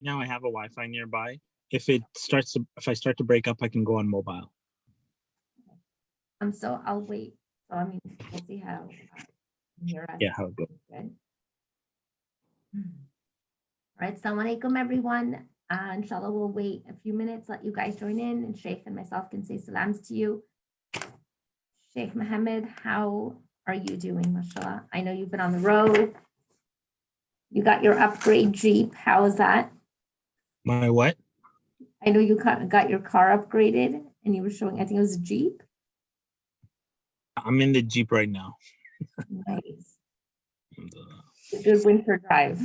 now I have a Wi-Fi nearby. If I start to break up, I can go on mobile. So I'll wait. So I mean, we'll see how you hear us. Yeah, how it goes. Good. All right, assalamu alaikum, everyone. Inshallah, we'll wait a few minutes, let you guys join in, and Sheikh and myself can say salams to you. Sheikh Mohammed, how are you doing, mashallah? I know you've been on the road. You got your upgrade Jeep. How is that? My what? I know you got your car upgraded and you were showing, I think it was a Jeep. I'm in the Jeep right now. Nice. A good winter drive.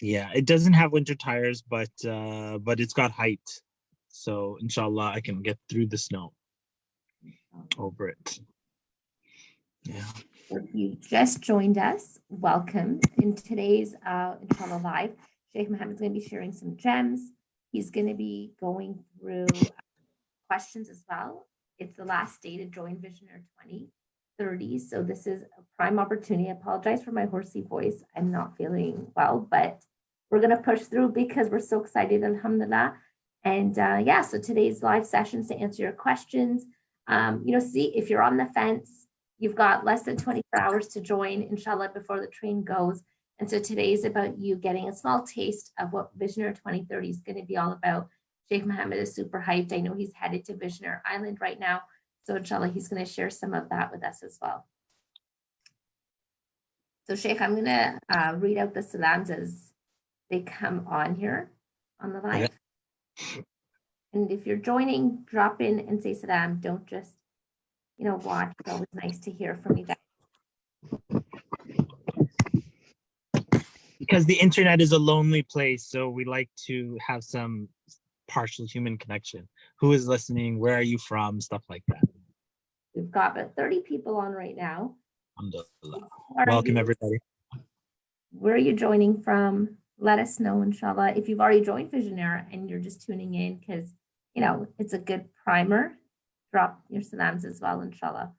Yeah, it doesn't have winter tires, but it's got height. So inshallah, I can get through the snow over it. Yeah. If you just joined us, welcome. In today's inshallah live, Sheikh Mohammed's going to be sharing some gems. He's going to be going through questions as well. It's the last day to join Visionaire 2030. So this is a prime opportunity. I apologize for my horsey voice. I'm not feeling well, but we're going to push through because we're so excited, alhamdulillah. And yeah, so today's live sessions to answer your questions. See if you're on the fence, you've got less than 24 hours to join, inshallah, before the train goes. And so today is about you getting a small taste of what Visionaire 2030 is going to be all about. Sheikh Mohammed is super hyped. I know he's headed to Visionaire Island right now. So inshallah, he's going to share some of that with us as well. So Sheikh, I'm going to read out the salams as they come on here on the live. Okay. And if you're joining, drop in and say salam. Don't just, watch. It's always nice to hear from you guys. Because the internet is a lonely place, so we like to have some partial human connection. Who is listening? Where are you from? Stuff like that. We've got about 30 people on right now. Welcome, everybody. Where are you joining from? Let us know, inshallah. If you've already joined Visionaire and you're just tuning in because, it's a good primer, drop your salams as well, inshallah.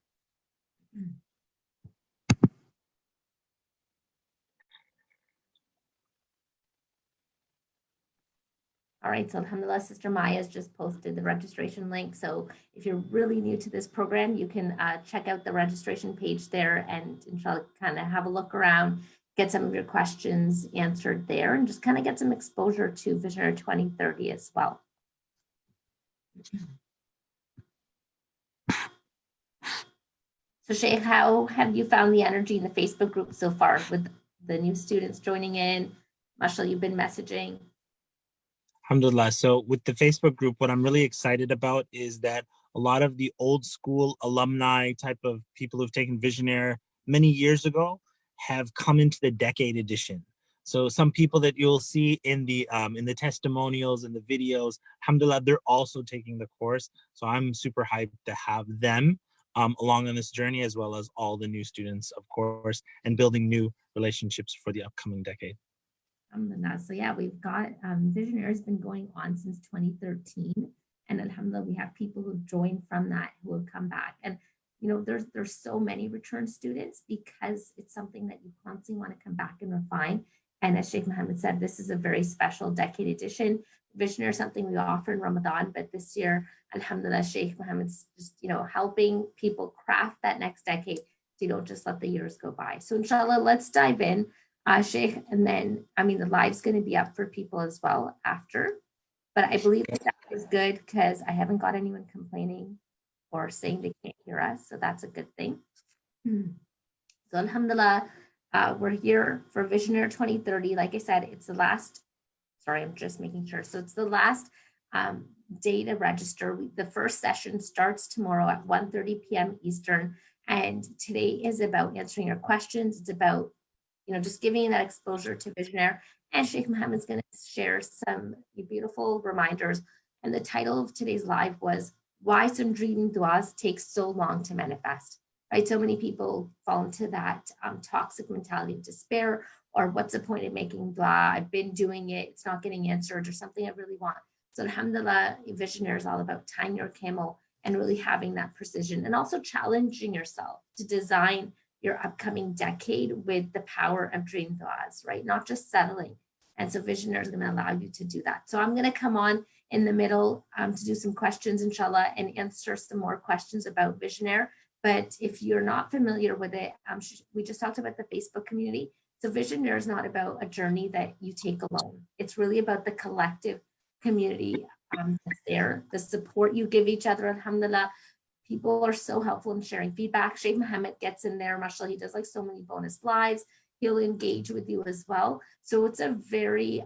All right, so alhamdulillah, Sister Maya's just posted the registration link. So if you're really new to this program, you can check out the registration page there and inshallah kind of have a look around, get some of your questions answered there and just kind of get some exposure to Visionaire 2030 as well. So Sheikh, how have you found the energy in the Facebook group so far with the new students joining in? Mashallah, you've been messaging. Alhamdulillah. So with the Facebook group, what I'm really excited about is that a lot of the old school alumni type of people who've taken Visionaire many years ago have come into the decade edition. So some people that you'll see in the testimonials and the videos, alhamdulillah, they're also taking the course. So I'm super hyped to have them along on this journey, as well as all the new students, of course, and building new relationships for the upcoming decade. So yeah, we've got Visionaire has been going on since 2013, and alhamdulillah, we have people who've joined from that who have come back. And there's so many return students because it's something that you constantly want to come back and refine. And as Sheikh Mohammed said, this is a very special decade edition. Visionaire is something we offer in Ramadan, but this year, alhamdulillah, Sheikh Mohammed's just helping people craft that next decade so you don't just let the years go by. So inshallah, let's dive in. Sheikh, and then, the live's going to be up for people as well after, but I believe that was good because I haven't got anyone complaining or saying they can't hear us, so that's a good thing. So alhamdulillah, we're here for Visionaire 2030. Like I said, it's the last, sorry, I'm just making sure. So it's the last day to register. The first session starts tomorrow at 1:30 p.m. Eastern, and today is about answering your questions. It's about just giving you that exposure to Visionaire. And Sheikh Mohammed's going to share some beautiful reminders. And the title of today's live was Why Some Dreaming Duas Take So Long to Manifest. Right? So many people fall into that toxic mentality of despair, or what's the point of making dua? I've been doing it. It's not getting answered, or something I really want. So alhamdulillah, Visionaire is all about tying your camel and really having that precision, and also challenging yourself to design your upcoming decade with the power of dream duas, right? Not just settling. And so Visionaire is going to allow you to do that. So I'm going to come on in the middle to do some questions, inshallah, and answer some more questions about Visionaire. But if you're not familiar with it, we just talked about the Facebook community. So Visionaire is not about a journey that you take alone. It's really about the collective community that's there, the support you give each other, alhamdulillah. People are so helpful in sharing feedback. Sheikh Mohammed gets in there, mashallah, he does like so many bonus lives. He'll engage with you as well. So it's a very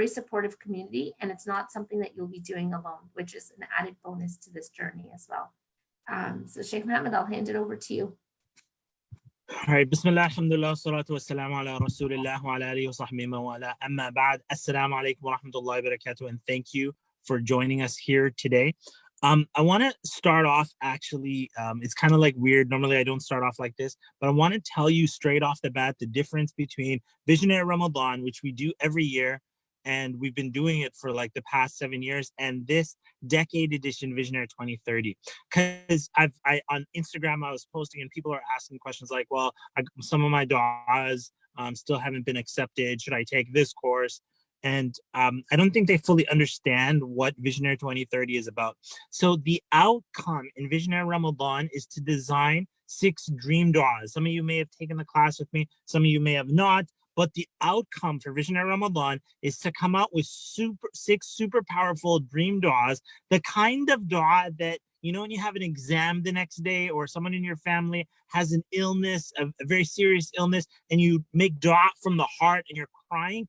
supportive community, and it's not something that you'll be doing alone, which is an added bonus to this journey as well. So Sheikh Mohammed, I'll hand it over to you. All right, Bismillah, alhamdulillah, salatu wassalamu ala rasulillah wa ala alihi wa sahbihi wa ala amma ba'd. Assalamu alaikum wa rahmatullahi wa barakatuh, and thank you for joining us here today. I want to start off actually, it's kind of like weird. Normally I don't start off like this, but I want to tell you straight off the bat the difference between Visionaire Ramadan, which we do every year, and we've been doing it for like the past 7 years, and this decade edition Visionaire 2030. Because I on Instagram I was posting and people are asking questions like, well, some of my du'as still haven't been accepted. Should I take this course? And I don't think they fully understand what Visionaire 2030 is about. So the outcome in Visionaire Ramadan is to design 6 dream du'as. Some of you may have taken the class with me, some of you may have not, but the outcome for Visionaire Ramadan is to come out with 6 super powerful dream du'as, the kind of du'a that, you know, when you have an exam the next day or someone in your family has an illness, a very serious illness, and you make du'a from the heart and you're crying.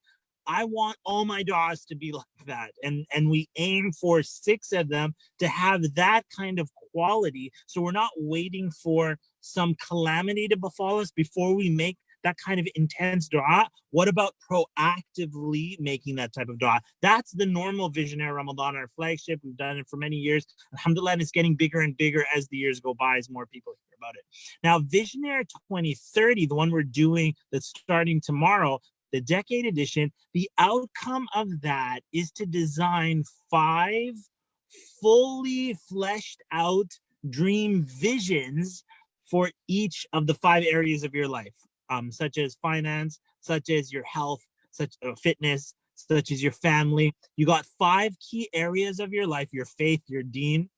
I want all my du'as to be like that. And we aim for 6 of them to have that kind of quality. So we're not waiting for some calamity to befall us before we make that kind of intense du'a. What about proactively making that type of du'a? That's the normal Visionaire Ramadan, our flagship. We've done it for many years. Alhamdulillah, and it's getting bigger and bigger as the years go by, as more people hear about it. Now, Visionaire 2030, the one we're doing that's starting tomorrow, the decade edition, the outcome of that is to design 5 fully fleshed out dream visions for each of the 5 areas of your life, such as finance, such as your health, such as fitness, such as your family. You got 5 key areas of your life, your faith, your deen,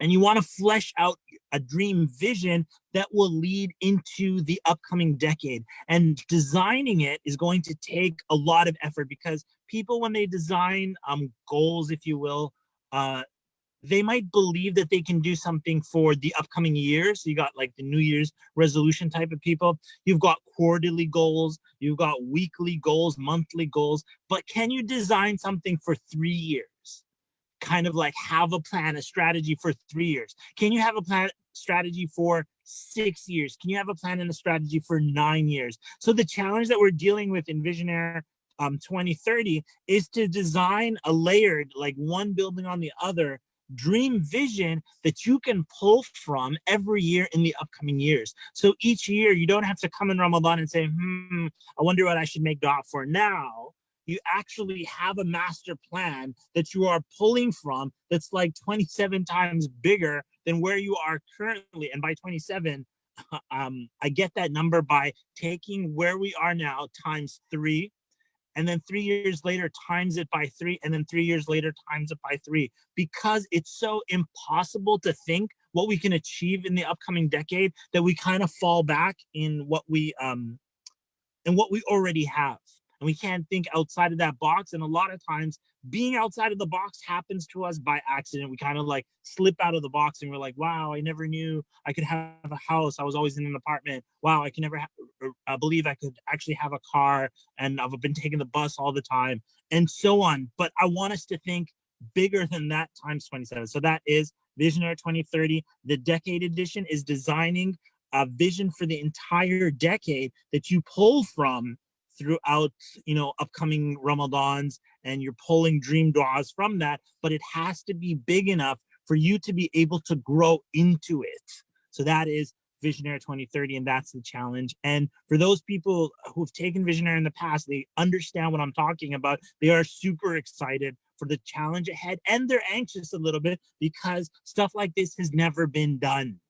and you want to flesh out a dream vision that will lead into the upcoming decade. And designing it is going to take a lot of effort, because people, when they design goals, if you will, they might believe that they can do something for the upcoming year. So you got like the New Year's resolution type of people. You've got quarterly goals. You've got weekly goals, monthly goals. But can you design something for 3 years? Kind of like have a plan, a strategy for 3 years. Can you have a plan, strategy for 6 years? Can you have a plan and a strategy for 9 years? So the challenge that we're dealing with in Visionaire 2030 is to design a layered, like one building on the other, dream vision that you can pull from every year in the upcoming years. So each year you don't have to come in Ramadan and say, I wonder what I should make dua for now. You actually have a master plan that you are pulling from that's like 27 times bigger than where you are currently. And by 27, I get that number by taking where we are now times 3, and then 3 years later times it by 3, and then 3 years later times it by 3, because it's so impossible to think what we can achieve in the upcoming decade that we kind of fall back in what we already have. And we can't think outside of that box. And a lot of times being outside of the box happens to us by accident. We kind of like slip out of the box and we're like, wow, I never knew I could have a house. I was always in an apartment. Wow, I can never believe I could actually have a car, and I've been taking the bus all the time, and so on. But I want us to think bigger than that times 27. So that is Visionaire 2030. The decade edition is designing a vision for the entire decade that you pull from throughout, upcoming Ramadans, and you're pulling dream du'as from that, but it has to be big enough for you to be able to grow into it. So that is Visionaire 2030, and that's the challenge. And for those people who've taken Visionaire in the past, they understand what I'm talking about. They are super excited for the challenge ahead, and they're anxious a little bit because stuff like this has never been done.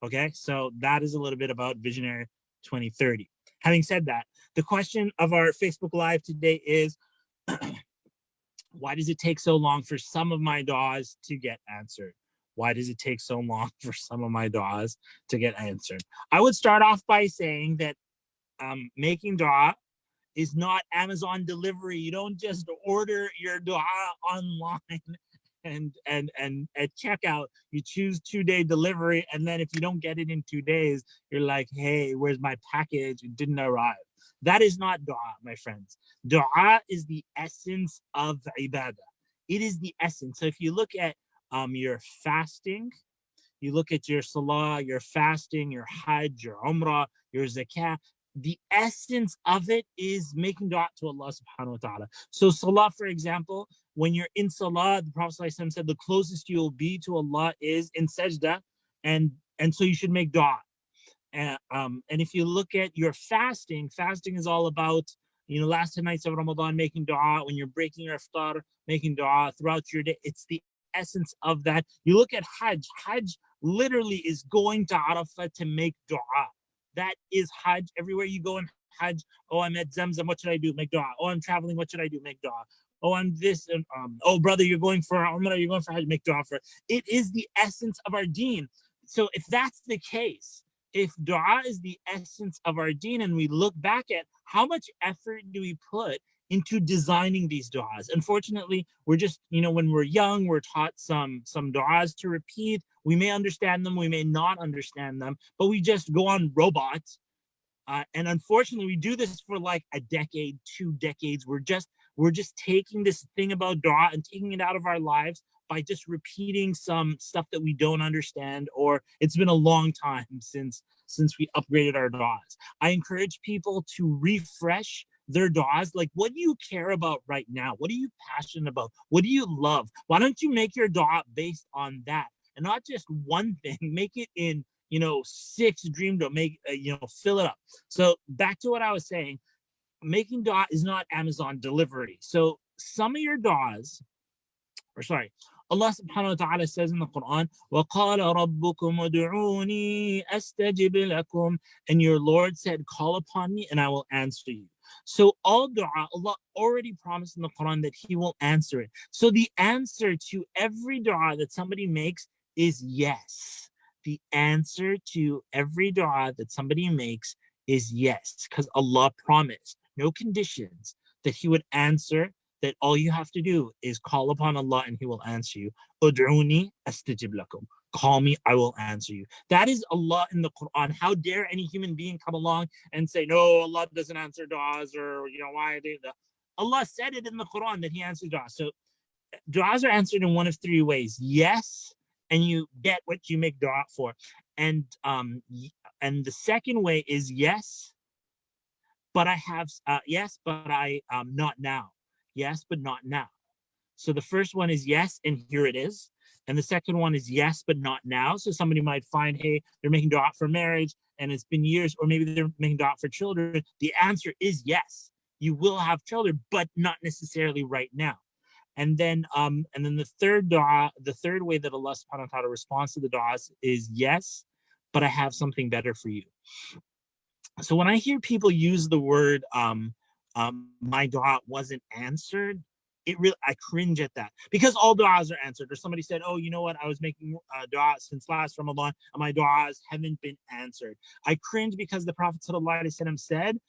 Okay, so that is a little bit about Visionaire 2030. Having said that, The question of our Facebook Live today is, why does it take so long for some of my du'as to get answered? Why does it take so long for some of my du'as to get answered? I would start off by saying that making du'a is not Amazon delivery. You don't just order your du'a online and at checkout you choose 2-day delivery, and then if you don't get it in 2 days, you're like, hey, where's my package? It didn't arrive. That is not du'a, my friends. Du'a is the essence of ibadah. It is the essence. So if you look at your fasting, you look at your salah, your fasting, your hajj, your umrah, your zakah, the essence of it is making dua to Allah subhanahu wa ta'ala. So salah, for example, when you're in salah, the Prophet said the closest you'll be to Allah is in sajda, and so you should make dua. And if you look at your fasting, fasting is all about, last 10 nights of Ramadan, making dua. When you're breaking your iftar, making dua throughout your day. It's the essence of that. You look at hajj. Hajj literally is going to Arafah to make dua. That is hajj. Everywhere you go in hajj, oh, I'm at Zamzam, what should I do? Make dua. Oh, I'm traveling, what should I do? Make dua. Oh, I'm this, and oh, brother, you're going for Umrah, you're going for hajj, make dua for it. It is the essence of our deen. So if that's the case, if dua is the essence of our deen, and we look back at how much effort do we put into designing these du'as. Unfortunately, we're just, when we're young, we're taught some du'as to repeat. We may understand them, we may not understand them, but we just go on robots. And unfortunately, we do this for like a decade, 2 decades. We're just taking this thing about dua and taking it out of our lives by just repeating some stuff that we don't understand, or it's been a long time since we upgraded our du'as. I encourage people to refresh their du'as. Like, what do you care about right now? What are you passionate about? What do you love? Why don't you make your du'a based on that, and not just one thing? Make it in 6 dream du'a. Make fill it up. So back to what I was saying, making du'a is not Amazon delivery. So some of your du'as, Allah subhanahu wa ta'ala says in the Quran, وَقَالَ رَبُّكُمْ وَدُعُونِي أَسْتَجِبْ لَكُمْ, and your Lord said, call upon me and I will answer you. So all dua, Allah already promised in the Quran that He will answer it. So the answer to every dua that somebody makes is yes. The answer to every dua that somebody makes is yes, because Allah promised, no conditions, that He would answer, that all you have to do is call upon Allah and He will answer you. Ud'uni astajib lakum. Call me, I will answer you. That is Allah in the Quran. How dare any human being come along and say, no, Allah doesn't answer du'as, or, why are they? Allah said it in the Quran that He answers du'as. So du'as are answered in one of 3 ways. Yes, and you get what you make du'a for. And the second way is yes, but I have, yes, but I, not now. Yes, but not now. So the first one is yes, and here it is. And the second one is yes, but not now. So somebody might find, hey, they're making dua for marriage and it's been years, or maybe they're making dua for children. The answer is yes. You will have children, but not necessarily right now. And then the third dua, the third way that Allah subhanahu wa ta'ala responds to the du'as is yes, but I have something better for you. So when I hear people use the word my dua wasn't answered, I cringe at that, because all du'as are answered. Or somebody said, oh, you know what, I was making dua since last Ramadan and my du'as haven't been answered. I cringe because the Prophet ﷺ said,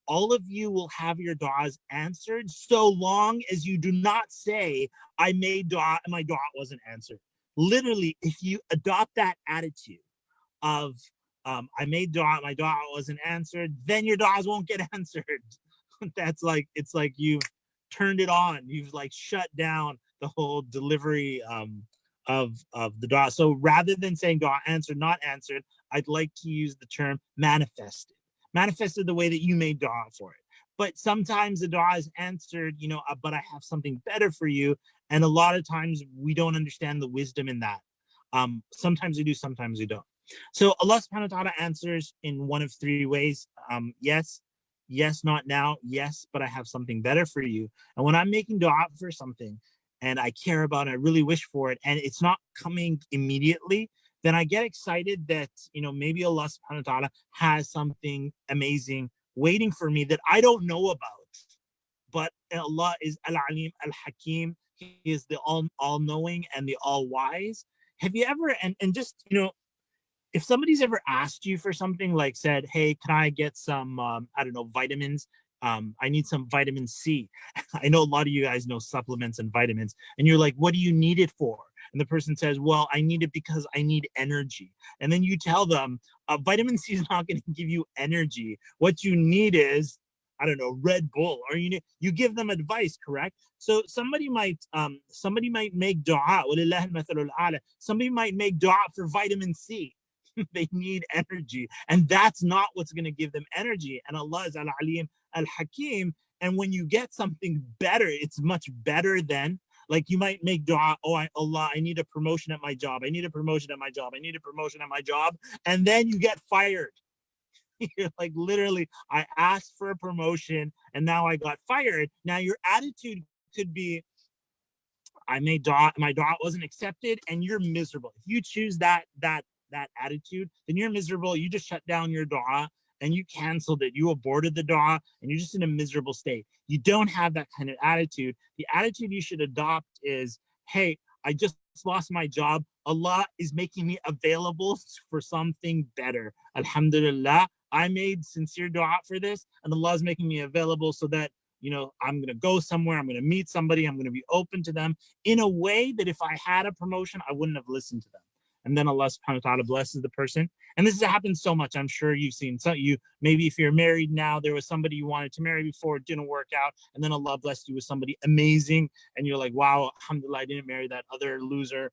all of you will have your du'as answered so long as you do not say, I made dua and my dua wasn't answered. Literally, if you adopt that attitude of I made dua, my dua wasn't answered, then your du'as won't get answered. That's like, it's like you've turned it on. You've like shut down the whole delivery of the dua. So rather than saying dua answered, not answered, I'd like to use the term manifested. Manifested the way that you made dua for it. But sometimes the dua is answered, but I have something better for you. And a lot of times we don't understand the wisdom in that. Sometimes we do, sometimes we don't. So Allah subhanahu wa ta'ala answers in one of 3 ways. Yes, yes, not now. Yes, but I have something better for you. And when I'm making dua for something and I care about it, I really wish for it, and it's not coming immediately, then I get excited that, maybe Allah subhanahu wa ta'ala has something amazing waiting for me that I don't know about. But Allah is Al-Alim, Al-Hakim. He is the all-knowing and the all-wise. Have you ever, and just, if somebody's ever asked you for something, like said, hey, can I get some, I don't know, vitamins? I need some vitamin C. I know a lot of you guys know supplements and vitamins, and you're like, what do you need it for? And the person says, well, I need it because I need energy. And then you tell them, vitamin C is not going to give you energy. What you need is, I don't know, Red Bull, or you give them advice, correct? So somebody might make dua. Somebody might make dua for vitamin C. They need energy, and that's not what's going to give them energy. And Allah is Al-Alim, Al-Hakim. And when you get something better, it's much better than, like, you might make dua, Allah, I need a promotion at my job. I need a promotion at my job. I need a promotion at my job. And then you get fired. You're like, literally, I asked for a promotion and now I got fired. Now your attitude could be, I made dua, my dua wasn't accepted, and you're miserable. If you choose that attitude, then you're miserable. You just shut down your dua and you canceled it. You aborted the dua and you're just in a miserable state. You don't have that kind of attitude. The attitude you should adopt is, hey, I just lost my job. Allah is making me available for something better. Alhamdulillah, I made sincere dua for this, and Allah is making me available so that, I'm going to go somewhere, I'm going to meet somebody, I'm going to be open to them in a way that if I had a promotion, I wouldn't have listened to them. And then Allah subhanahu wa ta'ala blesses the person. And this has happened so much. I'm sure you've seen maybe if you're married now, there was somebody you wanted to marry before, it didn't work out. And then Allah blessed you with somebody amazing. And you're like, wow, alhamdulillah, I didn't marry that other loser.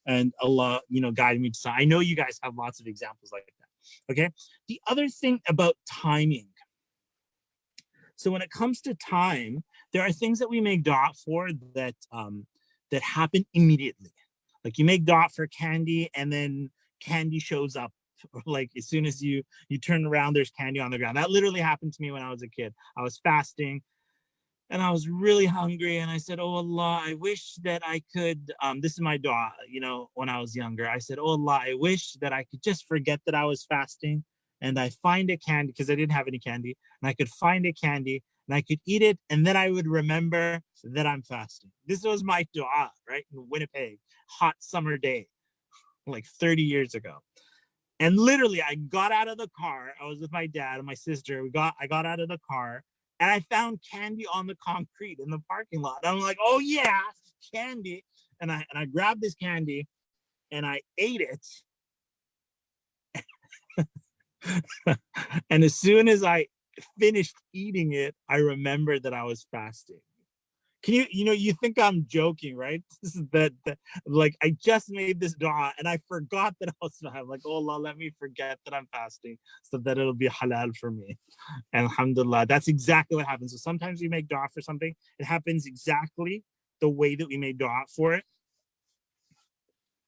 And Allah, guided me to. I know you guys have lots of examples like that. Okay. The other thing about timing. So when it comes to time, there are things that we make dua for that happen immediately. Like you make dua for candy, and then candy shows up. Or like as soon as you turn around, there's candy on the ground. That literally happened to me when I was a kid. I was fasting and I was really hungry, and I said, oh Allah, I wish that I could, this is my dua, when I was younger. I said, oh Allah, I wish that I could just forget that I was fasting, and I find a candy, because I didn't have any candy, and I could find a candy and I could eat it, and then I would remember that I'm fasting. This was my dua, right? In Winnipeg, hot summer day, like 30 years ago. And literally, I got out of the car. I was with my dad and my sister. I got out of the car, and I found candy on the concrete in the parking lot. And I'm like, oh yeah, candy. And I grabbed this candy and I ate it. And as soon as I finished eating it, I remembered that I was fasting. Can you think I'm joking, right? This is that like, I just made this dua and I forgot that I was like, oh Allah, let me forget that I'm fasting so that it'll be halal for me. And alhamdulillah, that's exactly what happens. So sometimes we make dua for something, it happens exactly the way that we made dua for it.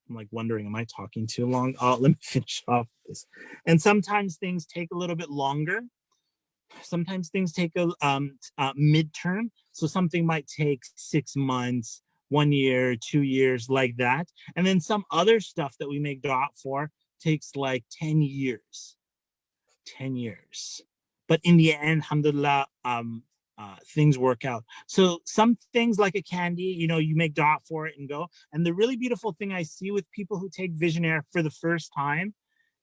I'm like wondering, am I talking too long? Let me finish off this. And sometimes things take a little bit longer. Sometimes things take a midterm. So something might take 6 months, 1 year, 2 years, like that. And then some other stuff that we make dua for takes like 10 years. 10 years. But in the end, alhamdulillah, things work out. So some things like a candy, you make dua for it and go. And the really beautiful thing I see with people who take Visionaire for the first time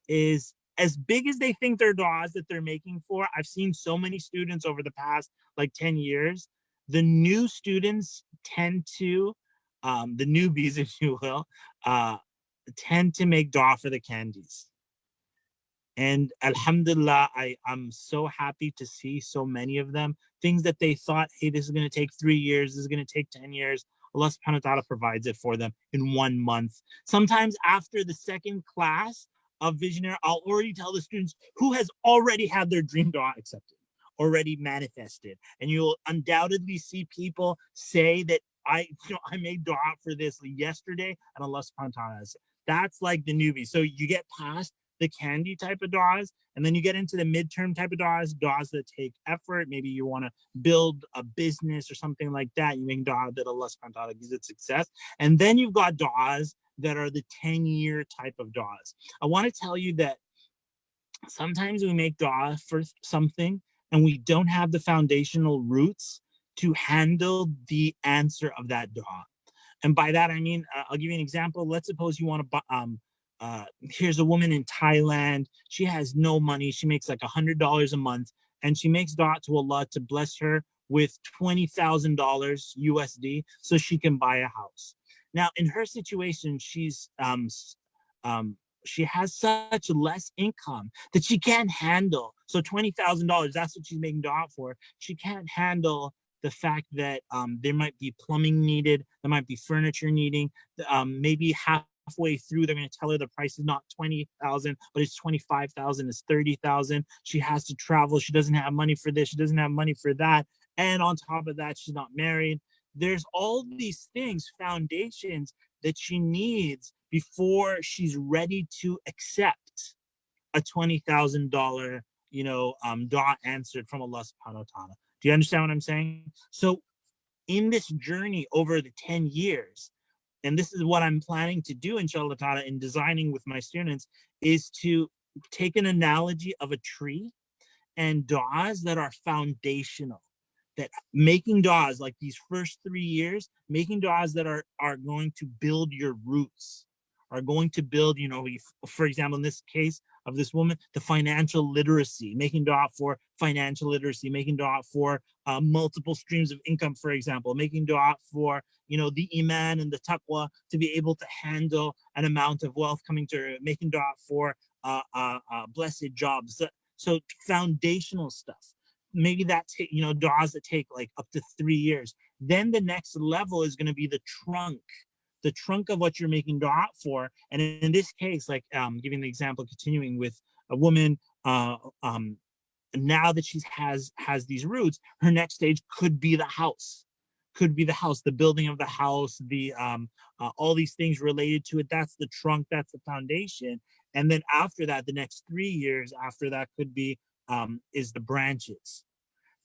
is, as big as they think their duas that they're making for, I've seen so many students over the past like 10 years, the new students tend to, the newbies, if you will, tend to make dua for the candies. And alhamdulillah, I'm so happy to see so many of them. Things that they thought, hey, this is going to take 3 years, this is going to take 10 years. Allah subhanahu wa ta'ala provides it for them in 1 month. Sometimes after the second class of Visionaire, I'll already tell the students who has already had their dream dua accepted, already manifested. And you'll undoubtedly see people say that I made dua for this yesterday, and Allah subhanahu wa ta'ala. That's like the newbie. So you get past the candy type of duas, and then you get into the midterm type of duas that take effort. Maybe you want to build a business or something like that. You make dua that Allah subhanahu wa ta'ala gives it success. And then you've got duas that are the 10-year type of duas. I want to tell you that Sometimes we make dua for something and we don't have the foundational roots to handle the answer of that dua. And by that, I mean, I'll give you an example. Let's suppose you want to buy, here's a woman in Thailand. She has no money. She makes like $100 a month, and she makes dua to Allah to bless her with $20,000 USD so she can buy a house. Now, in her situation, um, she has such less income that she can't handle. So $20,000, that's what she's making dua for. She can't handle the fact that there might be plumbing needed, there might be furniture needing, maybe halfway through they're going to tell her the price is not 20,000 but it's 25,000, it's 30,000. She has to travel, she doesn't have money for this, she doesn't have money for that, and on top of that she's not married. There's all these things, foundations that she needs before she's ready to accept a $20,000 dua answered from Allah subhanahu wa ta'ala. Do you understand what I'm saying? So in this journey over the 10 years, and this is what I'm planning to do, inshallah ta'ala, in designing with my students, is to take an analogy of a tree and du'as that are foundational, that making du'as like these first 3 years, making du'as that are going to build your roots, are going to build, for example, in this case of this woman, the financial literacy, making dua for financial literacy, making dua for multiple streams of income, for example, making dua for, the iman and the taqwa to be able to handle an amount of wealth coming to her, making dua for blessed jobs. So foundational stuff. Maybe that, duas that take like up to 3 years. Then the next level is going to be the trunk of what you're making dua for. And in this case, like giving the example, continuing with a woman, now that she has these roots, her next stage could be the house, the building of the house, the all these things related to it. That's the trunk, that's the foundation. And then after that, the next 3 years after that could be is the branches.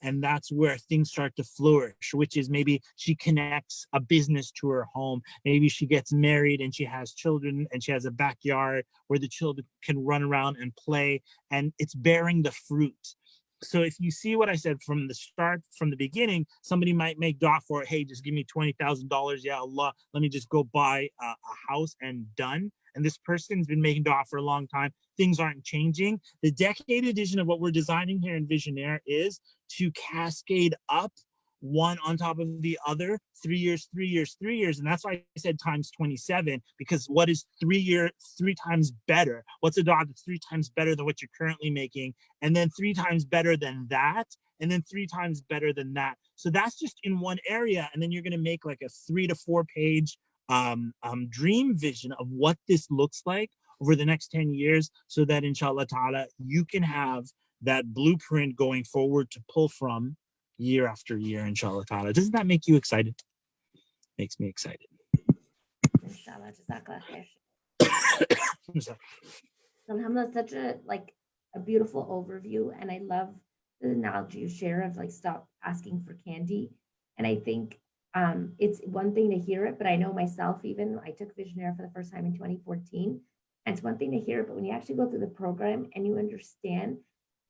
And that's where things start to flourish, which is maybe she connects a business to her home. Maybe she gets married and she has children and she has a backyard where the children can run around and play, and it's bearing the fruit. So if you see what I said from the start, from the beginning, somebody might make dua for, hey, just give me $20,000. Yeah, Allah, let me just go buy a house and done. And this person's been making dua for a long time. Things aren't changing. The decade edition of what we're designing here in Visionaire is to cascade up one on top of the other, 3 years, 3 years, 3 years. And that's why I said times 27, because what is 3 times better? What's a dog that's 3 times better than what you're currently making? And then 3 times better than that. And then 3 times better than that. So that's just in one area. And then you're going to make like a 3 to 4 page dream vision of what this looks like over the next 10 years, so that inshallah ta'ala, you can have that blueprint going forward to pull from year after year, inshallah ta'ala. Doesn't that make you excited? Makes me excited. Inshallah, jazakallah khair. Alhamdulillah, such a beautiful overview. And I love the analogy you share of like, stop asking for candy. And I think it's one thing to hear it, but I know myself, even I took Visionaire for the first time in 2014. And it's one thing to hear it, but when you actually go through the program and you understand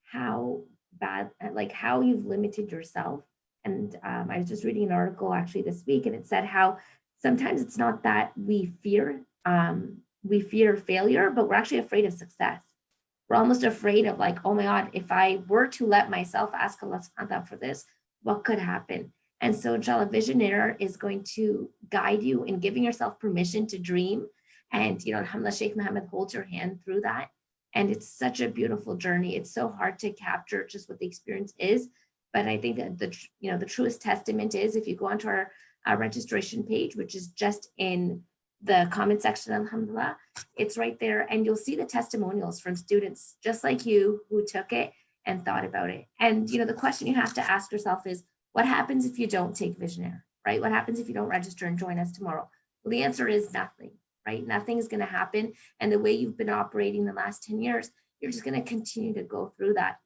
how bad, like how you've limited yourself. And I was just reading an article actually this week, and it said how sometimes it's not that we fear failure, but we're actually afraid of success. We're almost afraid of like, oh my God, if I were to let myself ask Allah subhanahu wa ta'ala for this, what could happen? And so inshallah, Visionaire is going to guide you in giving yourself permission to dream. And, alhamdulillah, Sheikh Mohammed holds your hand through that. And it's such a beautiful journey. It's so hard to capture just what the experience is. But I think that the truest testament is if you go onto our registration page, which is just in the comment section, alhamdulillah, it's right there. And you'll see the testimonials from students just like you who took it and thought about it. And, the question you have to ask yourself is, what happens if you don't take Visionaire, right? What happens if you don't register and join us tomorrow? Well, the answer is nothing, right? Nothing is going to happen. And the way you've been operating the last 10 years, you're just going to continue to go through that.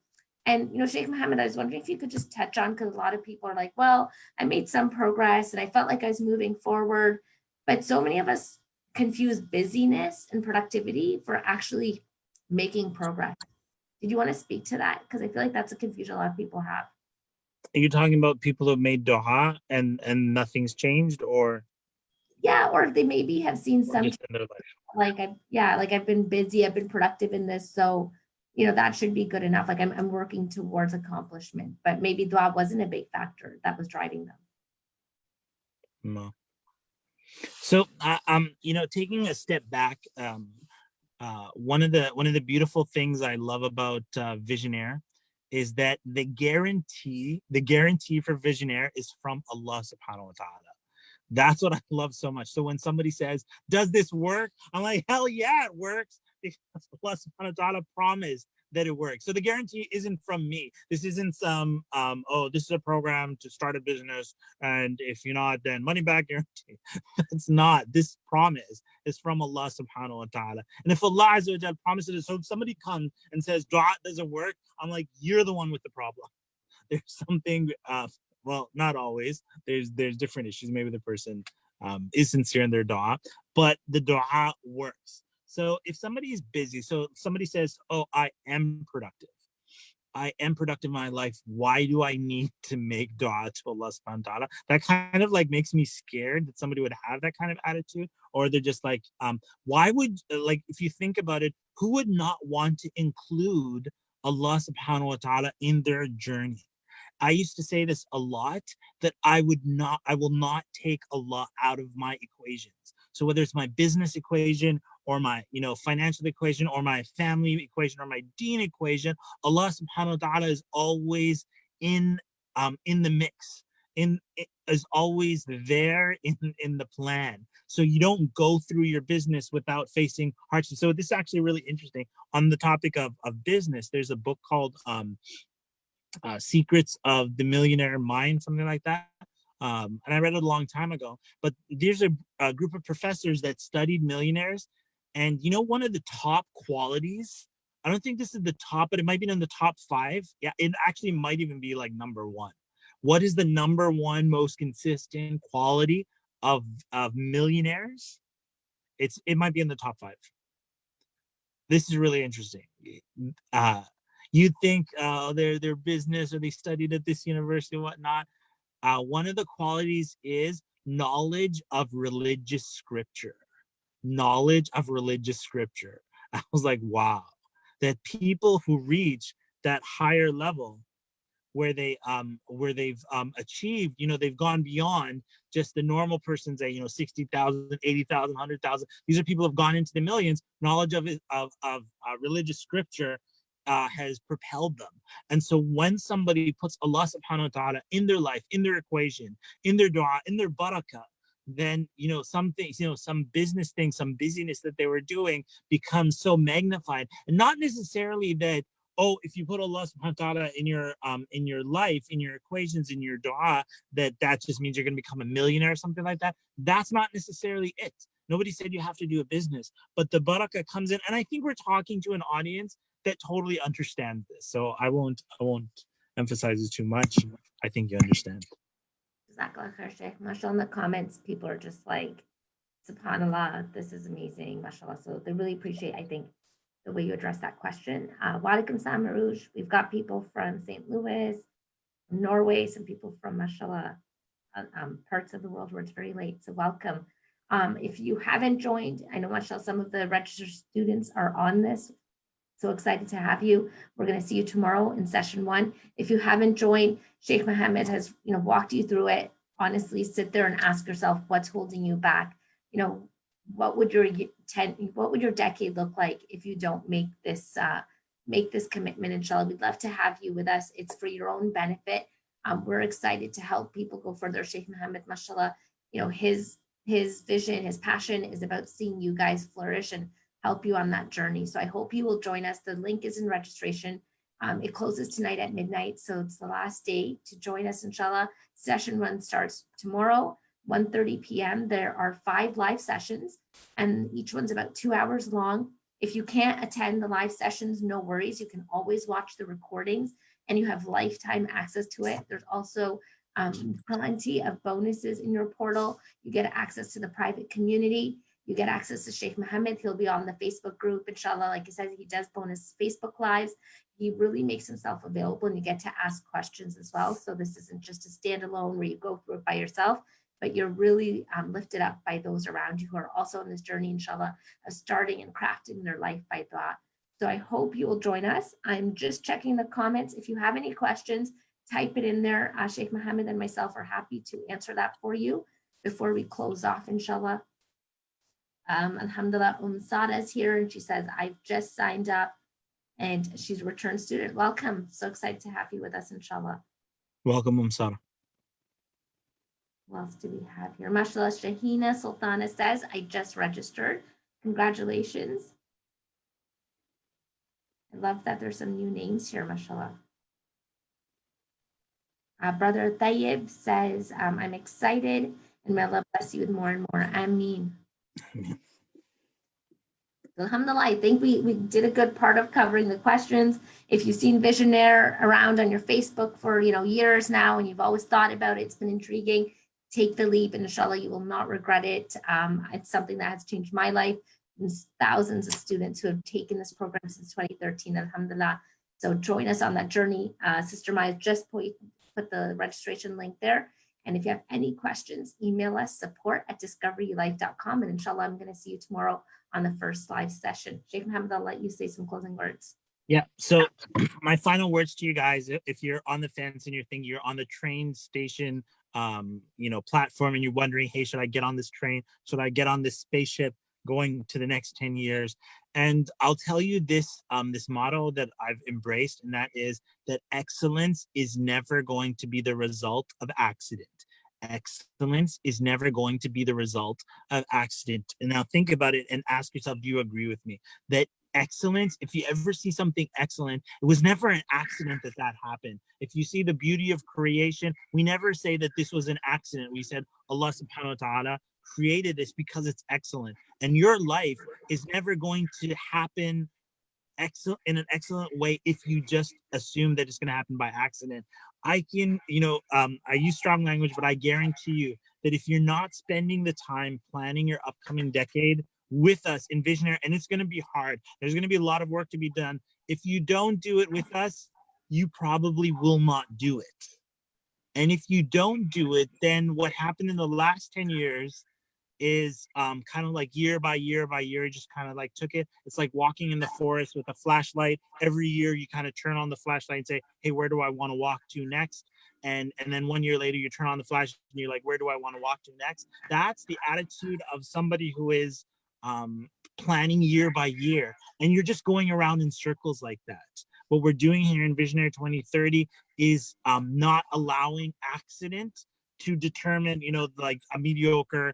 And, Sheikh Mohammed, I was wondering if you could just touch on, because a lot of people are like, well, I made some progress and I felt like I was moving forward. But so many of us confuse busyness and productivity for actually making progress. Did you want to speak to that? Because I feel like that's a confusion a lot of people have. Are you talking about people who have made dua and nothing's changed, Yeah, or if they maybe have seen or some just in their life? like I've been busy, I've been productive in this, so that should be good enough. Like I'm working towards accomplishment, but maybe dua wasn't a big factor that was driving them. No. So, taking a step back, one of the beautiful things I love about Visionaire is that the guarantee for Visionaire is from Allah Subhanahu wa Taala. That's what I love so much. So when somebody says, "Does this work?" I'm like, "Hell yeah, it works!" Because Allah Subhanahu wa Taala promised that it works. So the guarantee isn't from me. This isn't some this is a program to start a business, and if you're not, then money back guarantee. It's not. This promise is from Allah Subhanahu wa Taala. And if Allah Azza wa Jalla promises it, so if somebody comes and says dua doesn't work, I'm like, you're the one with the problem. There's something well, not always. There's different issues. Maybe the person is sincere in their dua, but the dua works. So if somebody is busy, so somebody says, "Oh, I am productive. I am productive in my life. Why do I need to make dua to Allah subhanahu wa ta'ala?" That kind of like makes me scared that somebody would have that kind of attitude, or they're just like, why would, like, if you think about it, who would not want to include Allah subhanahu wa ta'ala in their journey? I used to say this a lot, that I will not take Allah out of my equations. So whether it's my business equation or my, financial equation or my family equation or my deen equation, Allah subhanahu wa ta'ala is always in the mix. Is always there in the plan. So you don't go through your business without facing hardship. So this is actually really interesting. On the topic of business, there's a book called Secrets of the Millionaire Mind, something like that. And I read it a long time ago. But there's a group of professors that studied millionaires, and one of the top qualities. I don't think this is the top, but it might be in the top 5. Yeah, it actually might even be like number 1. What is the number 1 most consistent quality of millionaires? It might be in the top 5. This is really interesting. Uh, you'd think their business, or they studied at this university and whatnot. One of the qualities is knowledge of religious scripture. Knowledge of religious scripture. I was like, wow, that people who reach that higher level, where they've achieved, they've gone beyond just the normal person's at 60,000, 80,000, 100,000. These are people who have gone into the millions. Knowledge of religious scripture has propelled them. And so when somebody puts Allah subhanahu wa ta'ala in their life, in their equation, in their dua, in their barakah, then some things, some business things, some busyness that they were doing becomes so magnified. And not necessarily that, oh, if you put Allah subhanahu wa ta'ala in your life, in your equations, in your dua, that just means you're going to become a millionaire or something like that. That's not necessarily it. Nobody said you have to do a business, but the barakah comes in. And I think we're talking to an audience that totally understands this. So I won't emphasize it too much. I think you understand. Jazakallah khair, Sheikh. Mashallah, in the comments, people are just like, subhanallah, this is amazing, mashallah. So they really appreciate, I think, the way you address that question. Wa alaikum salam, Marouj. We've got people from St. Louis, Norway, some people from, mashallah, parts of the world where it's very late. So welcome. If you haven't joined, I know, mashallah, some of the registered students are on this. So excited to have you. We're going to see you tomorrow in session 1. If you haven't joined, Sheikh Mohammed has, walked you through it. Honestly, sit there and ask yourself what's holding you back. What would your decade look like if you don't make this commitment? Inshallah, we'd love to have you with us. It's for your own benefit. We're excited to help people go further. Sheikh Mohammed, mashallah, his vision, his passion is about seeing you guys flourish and help you on that journey. So I hope you will join us. The link is in registration. It closes tonight at midnight. So it's the last day to join us, inshallah. Session 1 starts tomorrow, 1:30 p.m. There are 5 live sessions, and each one's about 2 hours long. If you can't attend the live sessions, no worries. You can always watch the recordings, and you have lifetime access to it. There's also plenty of bonuses in your portal. You get access to the private community. You get access to Sheikh Mohammed. He'll be on the Facebook group, inshallah. Like I said, he does bonus Facebook lives. he really makes himself available, and you get to ask questions as well. So this isn't just a standalone where you go through it by yourself, but you're really lifted up by those around you who are also on this journey, inshallah, of starting and crafting their life by dua. So I hope you will join us. I'm just checking the comments. If you have any questions, type it in there. Sheikh Mohammed and myself are happy to answer that for you before we close off, inshallah. Alhamdulillah, Sada is here, and she says, I've just signed up, and she's a return student. Welcome. So excited to have you with us, inshallah. Welcome, Sada. What else do we have here? MashaAllah, Shahina Sultana says, I just registered. Congratulations. I love that there's some new names here, MashaAllah. Brother Tayyib says, I'm excited, and may Allah bless you with more and more. Ameen. Alhamdulillah, I think we did a good part of covering the questions. If you've seen Visionaire around on your Facebook for years now, and you've always thought about it, it's been intriguing, take the leap, and inshallah you will not regret it. It's something that has changed my life. There's thousands of students who have taken this program since 2013, alhamdulillah. So join us on that journey. Sister Maya just put the registration link there. And if you have any questions, email us support@discoverylife.com. And inshallah, I'm going to see you tomorrow on the first live session. Sheikh Mohammed, I'll let you say some closing words. Yeah. So my final words to you guys, if you're on the fence and you're thinking you're on the train station, platform, and you're wondering, hey, should I get on this train? Should I get on this spaceship going to the next 10 years? And I'll tell you this, this motto that I've embraced, and that is that excellence is never going to be the result of accident. Excellence is never going to be the result of accident. And now think about it and ask yourself, do you agree with me that excellence, if you ever see something excellent, it was never an accident that happened. If you see the beauty of creation, we never say that this was an accident. We said Allah subhanahu wa ta'ala created this because it's excellent. And your life is never going to happen in an excellent way if you just assume that it's going to happen by accident. I can, I use strong language, but I guarantee you that if you're not spending the time planning your upcoming decade with us in Visionaire, and it's going to be hard, there's going to be a lot of work to be done. If you don't do it with us, you probably will not do it. And if you don't do it, then what happened in the last 10 years is kind of like year by year by year, just kind of like took it. It's like walking in the forest with a flashlight. Every year you kind of turn on the flashlight and say, hey, where do I want to walk to next? And then 1 year later you turn on the flash and you're like, where do I want to walk to next? That's the attitude of somebody who is planning year by year, and you're just going around in circles like that. What we're doing here in Visionaire 2030 is not allowing accident to determine, like a mediocre,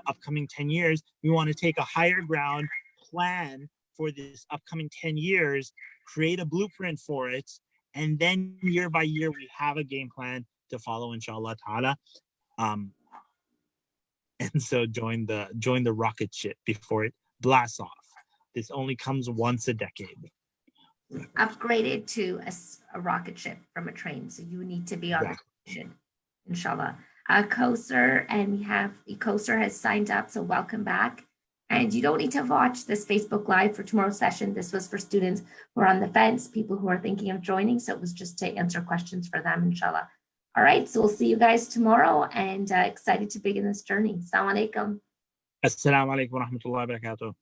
upcoming 10 years. We want to take a higher ground plan for this upcoming 10 years, create a blueprint for it, and then year by year, we have a game plan to follow, inshallah ta'ala. And so join the rocket ship before it blasts off. This only comes once a decade. Upgraded to a rocket ship from a train. So you need to be on the station, inshallah. Koser, and we have Koser has signed up, so welcome back. And you don't need to watch this Facebook Live for tomorrow's session. This was for students who are on the fence, people who are thinking of joining. So it was just to answer questions for them, inshallah. All right, so we'll see you guys tomorrow, and excited to begin this journey. Assalamu alaikum. Assalamu alaikum wa rahmatullahi wa barakatuh.